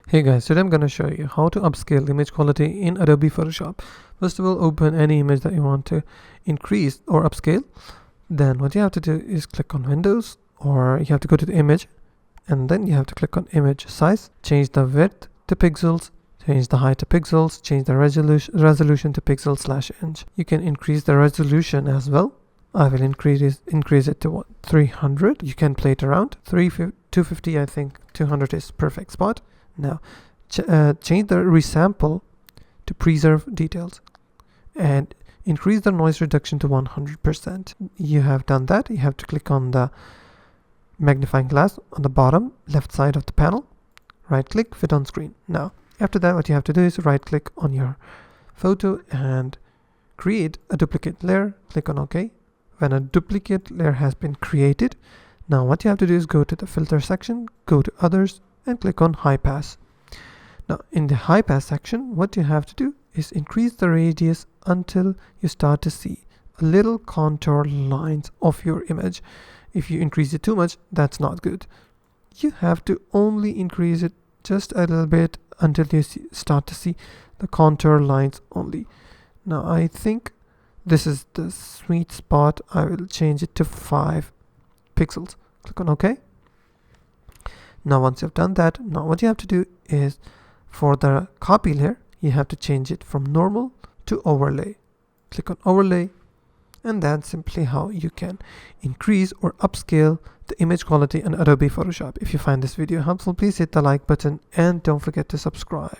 Hey guys, today I'm going to show you how to upscale image quality in Adobe Photoshop. First of all, open any image that you want to increase or upscale. Then what you have to do is click on Windows, or you have to go to the image, and then you have to click on image size, change the width to pixels, change the height to pixels, change the resolution to pixel/inch. You can increase the resolution as well. I will increase it to 300. You can play it around 250. I think 200 is perfect spot. Now change the resample to preserve details and increase the noise reduction to 100%. You have done that. You have to click on the magnifying glass on the bottom left side of the panel, right click, fit on screen. Now after that, what you have to do is right click on your photo and create a duplicate layer. Click on OK. When a duplicate layer has been created, now what you have to do is go to the filter section, go to others, and click on high pass. Now in the high pass section, what you have to do is increase the radius until you start to see a little contour lines of your image. If you increase it too much, that's not good. You have to only increase it just a little bit until you start to see the contour lines only. Now I think this is the sweet spot. I will change it to 5 pixels. Click on OK. Now once you've done that, now what you have to do is for the copy layer, you have to change it from normal to overlay. Click on overlay, and that's simply how you can increase or upscale the image quality in Adobe Photoshop. If you find this video helpful, please hit the like button and don't forget to subscribe.